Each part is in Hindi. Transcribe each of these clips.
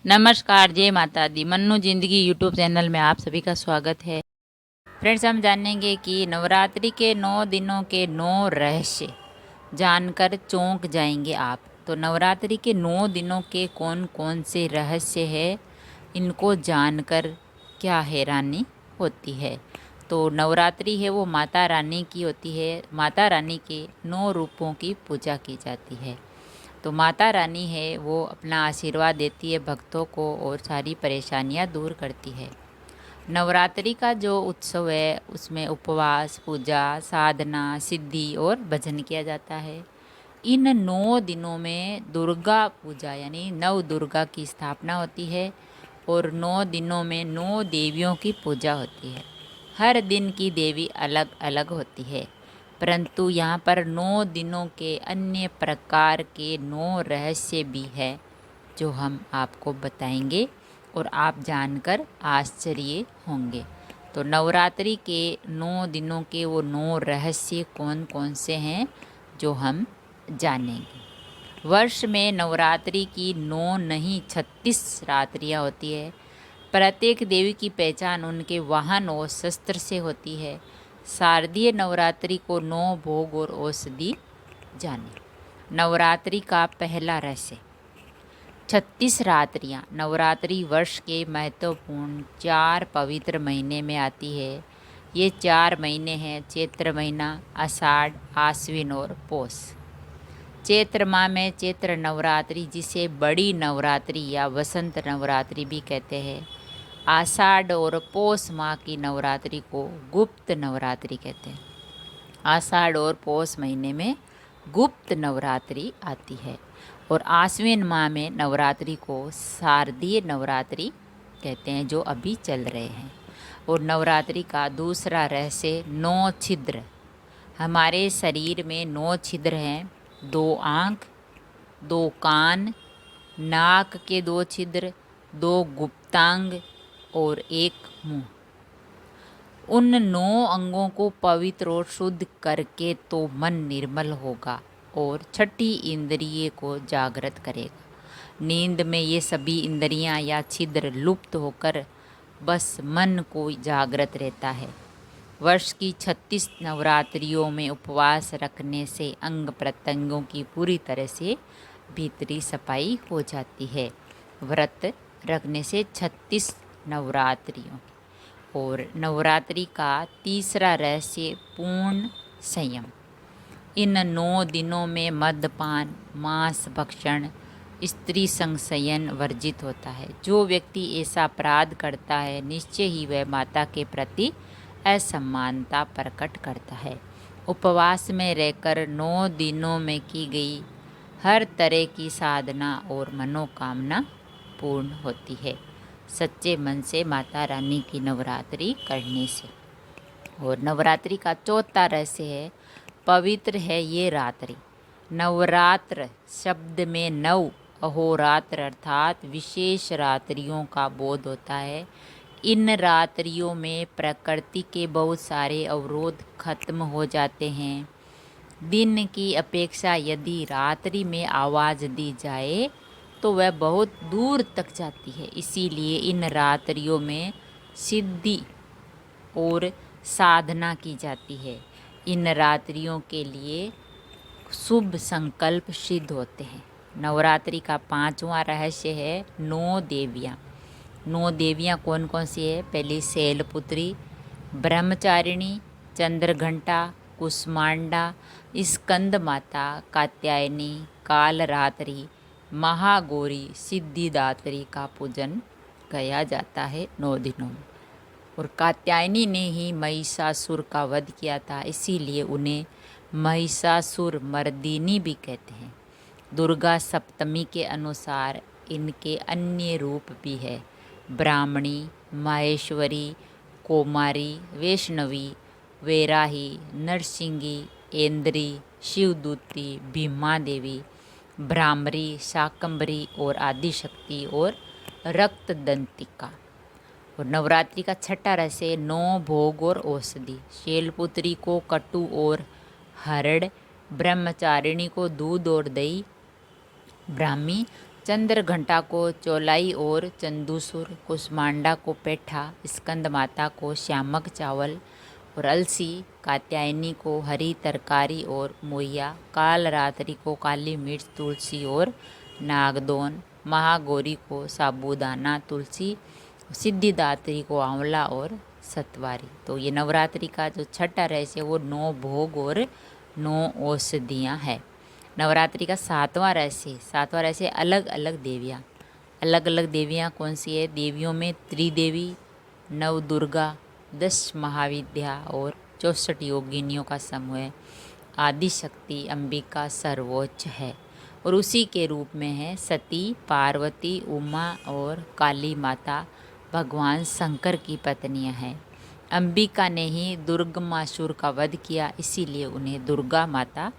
नमस्कार, जय माता दी। मन्नू जिंदगी यूट्यूब चैनल में आप सभी का स्वागत है। फ्रेंड्स, हम जानेंगे कि नवरात्रि के 9 दिनों के 9 रहस्य जानकर चौंक जाएंगे आप। तो नवरात्रि के 9 दिनों के कौन कौन से रहस्य है, इनको जानकर क्या हैरानी होती है। तो नवरात्रि है वो माता रानी की होती है। माता रानी के 9 रूपों की पूजा की जाती है। तो माता रानी है वो अपना आशीर्वाद देती है भक्तों को और सारी परेशानियां दूर करती है। नवरात्रि का जो उत्सव है उसमें उपवास, पूजा, साधना, सिद्धि और भजन किया जाता है। इन 9 दिनों में दुर्गा पूजा यानी नव दुर्गा की स्थापना होती है और 9 दिनों में 9 देवियों की पूजा होती है। हर दिन की देवी अलग अलग होती है, परंतु यहाँ पर 9 दिनों के अन्य प्रकार के 9 रहस्य भी है जो हम आपको बताएंगे और आप जानकर आश्चर्य होंगे। तो नवरात्रि के 9 दिनों के वो 9 रहस्य कौन कौन से हैं जो हम जानेंगे। वर्ष में नवरात्रि की 9 नहीं 36 रात्रियाँ होती है। प्रत्येक देवी की पहचान उनके वाहन और शस्त्र से होती है। शारदीय नवरात्रि को 9 भोग और औषधि जाने। नवरात्रि का पहला रहस्य। 36 रात्रियाँ। नवरात्रि वर्ष के महत्वपूर्ण 4 पवित्र महीने में आती है। ये 4 महीने हैं चैत्र महीना, आषाढ़, आश्विन और पौष। चैत्र माह में चैत्र नवरात्रि, जिसे बड़ी नवरात्रि या वसंत नवरात्रि भी कहते हैं। आषाढ़ और पौष माह की नवरात्रि को गुप्त नवरात्रि कहते हैं। आषाढ़ और पौष महीने में गुप्त नवरात्रि आती है और आश्विन माह में नवरात्रि को शारदीय नवरात्रि कहते हैं, जो अभी चल रहे हैं। और नवरात्रि का दूसरा रहस्य 9 छिद्र। हमारे शरीर में 9 छिद्र हैं। 2 आँख, 2 कान, नाक के 2 छिद्र, 2 गुप्तांग और 1 मुंह। उन 9 अंगों को पवित्र और शुद्ध करके तो मन निर्मल होगा और छठी इंद्रिय को जागृत करेगा। नींद में ये सभी इंद्रियां या छिद्र लुप्त होकर बस मन को जागृत रहता है। वर्ष की 36 नवरात्रियों में उपवास रखने से अंग प्रत्यंगों की पूरी तरह से भीतरी सफाई हो जाती है। व्रत रखने से 36 नवरात्रियों। और नवरात्रि का तीसरा रहस्य पूर्ण संयम। इन 9 दिनों में मद्यपान, मांस भक्षण, स्त्री संशयन वर्जित होता है। जो व्यक्ति ऐसा अपराध करता है निश्चय ही वह माता के प्रति असमानता प्रकट करता है। उपवास में रहकर 9 दिनों में की गई हर तरह की साधना और मनोकामना पूर्ण होती है सच्चे मन से माता रानी की नवरात्रि करने से। और नवरात्रि का चौथा रहस्य है पवित्र है ये रात्रि। नवरात्र शब्द में नव, अहोरात्र अर्थात विशेष रात्रियों का बोध होता है। इन रात्रियों में प्रकृति के बहुत सारे अवरोध खत्म हो जाते हैं। दिन की अपेक्षा यदि रात्रि में आवाज़ दी जाए तो वह बहुत दूर तक जाती है। इसीलिए इन रात्रियों में सिद्धि और साधना की जाती है। इन रात्रियों के लिए शुभ संकल्प सिद्ध होते हैं। नवरात्रि का 5वां रहस्य है 9 देवियाँ। 9 देवियाँ कौन कौन सी है? पहली शैलपुत्री, ब्रह्मचारिणी, चंद्रघंटा, कुष्मांडा, स्कंद माता, कात्यायनी, कालरात्रि, महागौरी, सिद्धिदात्री का पूजन किया जाता है 9 दिनों में। और कात्यायनी ने ही महिषासुर का वध किया था, इसीलिए उन्हें महिषासुर मर्दिनी भी कहते हैं। दुर्गा सप्तमी के अनुसार इनके अन्य रूप भी है। ब्राह्मणी, माहेश्वरी, कौमारी, वैष्णवी, वैराही, नरसिंगी, ऐन्द्री, शिवदूती, भीमा देवी, भ्रामरी, शाकंभरी और आदिशक्ति और रक्तदंतिका। और नवरात्रि का छठा रहस्य 9 भोग और औषधि। शैलपुत्री को कटु और हरड़, ब्रह्मचारिणी को दूध और दही, ब्राह्मी चंद्र घंटा को चौलाई और चंदूसुर, कुसमांडा को पेठा, स्कंद माता को श्यामक चावल और अलसी, कात्यायनी को हरी तरकारी और मोइया, काल रात्रि को काली मिर्च तुलसी और नागदोन, महागौरी को साबूदाना तुलसी, सिद्धिदात्री को आंवला और सतवारी। तो ये नवरात्रि का जो छठा रहस्य वो 9 भोग और 9 औषधियाँ है। नवरात्रि का सातवां रहस्य अलग अलग देवियाँ कौन सी है? देवियों में त्रिदेवी, नव दुर्गा, 10 महाविद्या और 64 योगिनियों का समूह है। आदि शक्ति अंबिका सर्वोच्च है और उसी के रूप में है सती, पार्वती, उमा और काली माता भगवान शंकर की पत्नियां हैं। अंबिका ने ही दुर्गमासुर का वध किया, इसीलिए उन्हें दुर्गा माता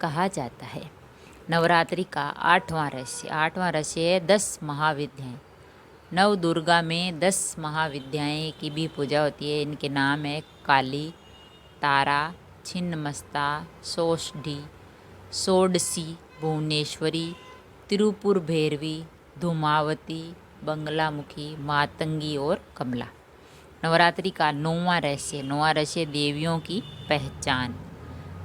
कहा जाता है। नवरात्रि का आठवां रहस्य है 10 महाविद्याएँ। नव दुर्गा में 10 महाविद्याएँ की भी पूजा होती है। इनके नाम है काली, तारा, छिन्नमस्ता, सोष्ठी, षोडशी, भुवनेश्वरी, तिरुपुर भैरवी, धूमावती, बंगलामुखी, मातंगी और कमला। नवरात्रि का नौवां रहस्य देवियों की पहचान।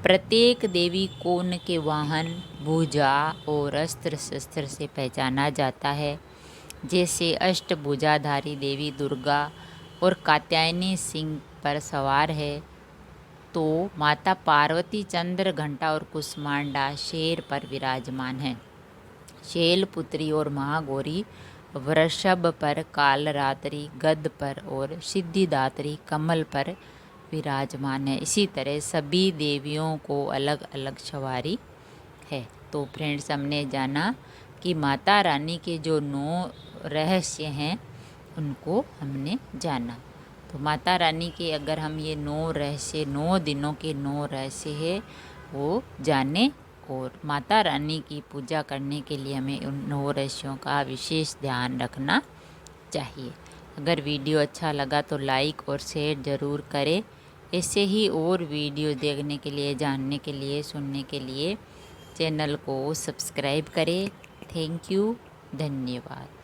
प्रत्येक देवी को उनके वाहन, भुजा और अस्त्र शस्त्र से पहचाना जाता है। जैसे अष्टभुजाधारी देवी दुर्गा और कात्यायनी सिंह पर सवार है, तो माता पार्वती चंद्र घंटा और कुसमांडा शेर पर विराजमान है। शैलपुत्री और महागौरी वृषभ पर, कालरात्रि गद पर और सिद्धिदात्री कमल पर विराजमान है। इसी तरह सभी देवियों को अलग अलग सवारी है। तो फ्रेंड्स, हमने जाना कि माता रानी के जो 9 रहस्य हैं उनको हमने जाना। तो माता रानी के अगर हम ये 9 रहस्य, 9 दिनों के 9 रहस्य है वो जाने, और माता रानी की पूजा करने के लिए हमें उन 9 रहस्यों का विशेष ध्यान रखना चाहिए। अगर वीडियो अच्छा लगा तो लाइक और शेयर ज़रूर करें। ऐसे ही और वीडियो देखने के लिए, जानने के लिए, सुनने के लिए चैनल को सब्सक्राइब करें। थैंक यू, धन्यवाद।